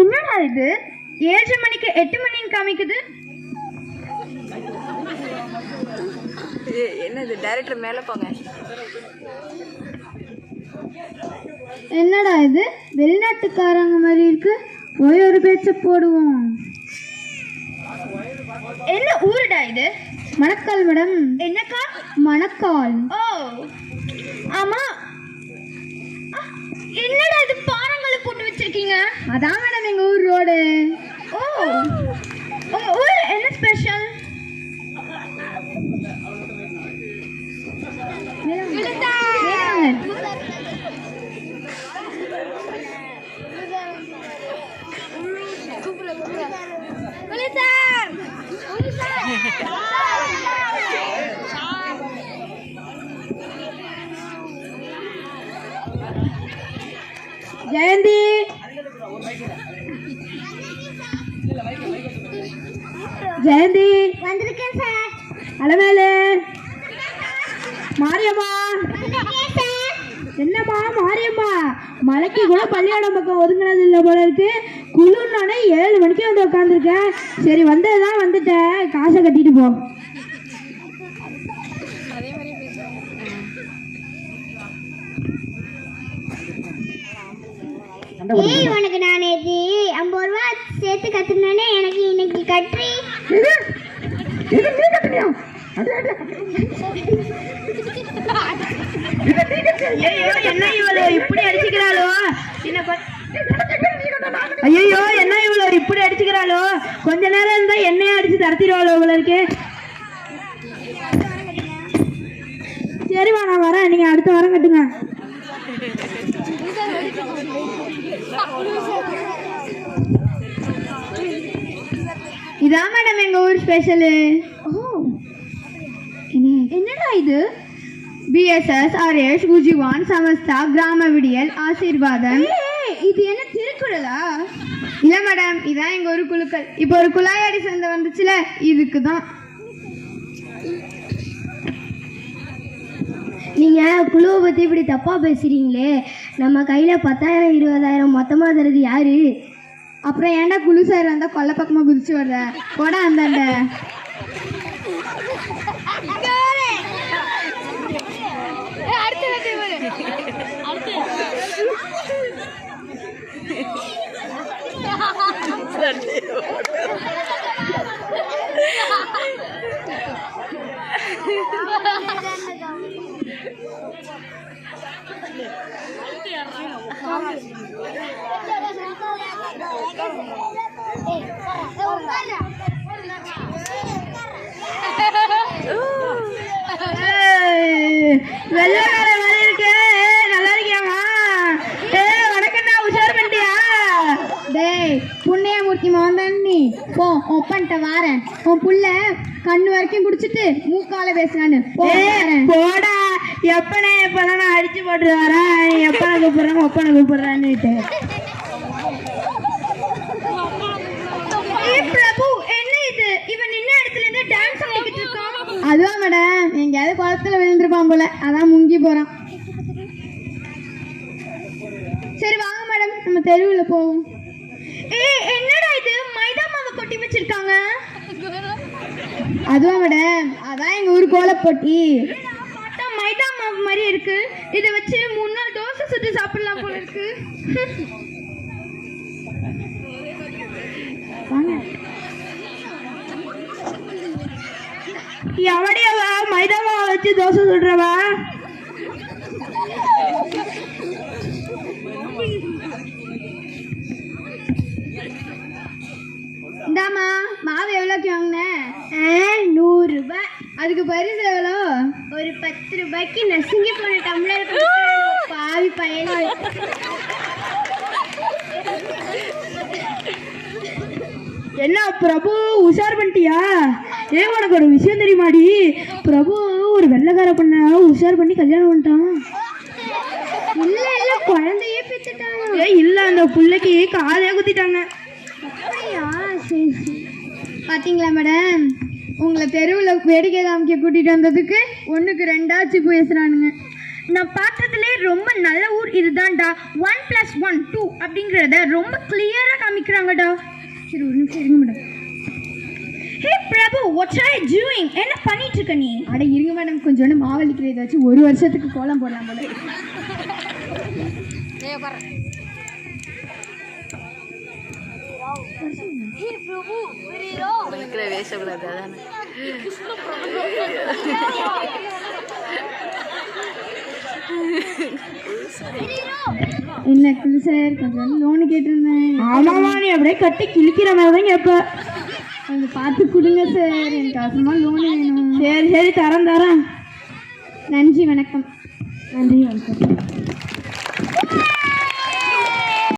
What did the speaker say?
என்னடா இது 7:30 மணிக்கு 8 மணின்னு காமிக்குது? என்னது டைரக்டர் மேலே போங்க. என்னடா இது வெளிநாட்டுக்காரங்க மாதிரி இருக்கு. போய் ஒரு பேச்ச போடுவோம். என்ன ஊருடா இது? மணக்கால் மேடம். என்னக்கா? மணக்கால். ஓ ஆமா. என்னடா இது பாறங்களை போட்டு வச்சிருக்கீங்க? அதான் மேடம் எங்க ஊர் ரோடு. ஓ உங்க ஊர் என்ன ஸ்பெஷல்? ஜெயந்தி ஜெயந்தி வந்திருக்கேன் சார். அலமேலு மாரியம்மா. என்னம்மா மாரியம்மா, மலைக்கு கூட பள்ளியோட பக்கம் ஒதுங்கினது இல்லை போல இருக்கு. குளிர்னானே 7 மணிக்கு வந்து உட்காந்துருக்கேன். சரி வந்ததுதான் வந்துட்டேன், காசை கட்டிட்டு போ. உனக்கு நான் 50 ரூபா சேர்த்து கத்துனானே, எனக்கு இன்னைக்கு கட்டுறி. என்ன இவ்வளோ இப்படி அடிச்சுக்கிறாளோ? ஐயோ என்ன இவ்வளோ இப்படி அடிச்சுக்கிறாளோ? கொஞ்ச நேரம் இருந்தா என்னைய அடிச்சு தரத்திடுவாளோ உங்களுக்கு. சரிவா நான் வரேன், நீங்க அடுத்த வாரம் கட்டுங்க. இதான் மேடம் எங்க ஊர் ஸ்பெஷலு. என்னடா இது? பிஎஸ்எஸ் ஆர்எஸ் குஜிவான் சமஸ்தா கிராம விடியல் ஆசீர்வாதம். இது என்ன திருக்குறளா? இல்ல மேடம், இதான் எங்க ஒரு குழுக்கள். இப்போ ஒரு குழாயடி சந்தை வந்துச்சுல, இதுக்கு தான். நீங்க குழுவை பத்தி இப்படி தப்பா பேசுறீங்களே. நம்ம கையில 10,000 20,000 மொத்தமா தருது யாரு? அப்புறம் ஏன்டா குழு சார் வந்தா கொல்ல பக்கமா குதிச்சு வர்ற? போட அந்தாண்ட. வெள்ளக்கார மாதிரி இருக்கு. நல்லா இருக்கியாமா? வணக்கம்டா, உஷார் பண்ணிட்டியா? டேய் புண்ணியமூர்த்தி மோகன், நீ போ ஒப்பன்ட்ட வாரேன். உன் புள்ள கண்ணு வரைக்கும் குடிச்சிட்டு மூக்கால பேசுறான்னு போடா. எப்பனே எப்பதான் நான் அடிச்சு போட்டு வரேன். எப்பனை கூப்பிடுறேன் ஒப்பனை கூப்பிடுறான்னு. பிரபு என்ன இது? இவன் நின்ன இடத்துல இருந்து டான்ஸ் ஆடிக்கிட்டு இருக்கான். அதுவா மேடம், எங்கேயாவது குளத்துல விழுந்திருப்பான் போல, அதான் முங்கி போறான். சரி வாங்க மேடம், நம்ம தெருவுல போவோம். என்னடா இது மைதா மாவை கொட்டி வச்சிருக்காங்க? அதுவா மேடம், அதான் எங்க ஊர் கோலப்போட்டி. மைதா மாவு மாதிரி இருக்கு. இதை வச்சு 3 நாள் தோசை சுட்டு சாப்பிடலாம் போல இருக்கு. எவடியவா மைதா மாவை வச்சு தோசை சுடுறவா? இந்தாமா மாவு எவ்வளோக்கு வாங்கினேன்? 100 ரூபாய். அதுக்கு பரிசு எவ்வளோ? ஒரு 10 ரூபாய்க்கு நசுங்கி போன டம்ளர் பாவி பையன். என்ன பிரபு உஷார் பண்ணிட்டியா? உனக்கு ஒரு விஷயம் தெரியுமாடி? பிரபு ஒரு வெள்ளைக்கார பண்ண உஷார் பண்ணி கல்யாணம் பண்ணிட்டான். இல்ல இல்ல குழந்தையே பெற்றுட்டாங்க. இல்ல அந்த புள்ளைக்கு காதையா குத்திட்டாங்க. பாத்தீங்களா மேடம், உங்களை தெருவில் வேடிக்கை காமிக்க கூட்டிட்டு வந்ததுக்கு 1க்கு 2 ஆச்சு பேசுறானுங்க. நான் பார்த்ததுலே ரொம்ப நல்ல ஊர் இதுதான்டா. 1+1 2 அப்படிங்கிறத ரொம்ப கிளியரா காமிக்கிறாங்கடா. சரி ஒரு நிமிஷம் இருங்க madam. Hey Prabhu, what are you doing? என்ன பண்ணிட்டு இருக்க நீ? அட இருங்க மேடம், கொஞ்சோண்டு மாவலிக்கிறத வச்சு ஒரு வருஷத்துக்கு கோலம் போடலாம் போல. என்ன குழு சார், கொஞ்சம் லோனு கேட்டிருந்தேன். ஆமாமா, நீ அப்படியே கட்டி கிழிக்கிற மாதிரி தான் கேட்ப. கொஞ்சம் பார்த்து கொடுங்க சார், எனக்கு அவசரமா லோனு வேணும். சரி சரி, தரேன். நன்றி, வணக்கம். நன்றி, வணக்கம்.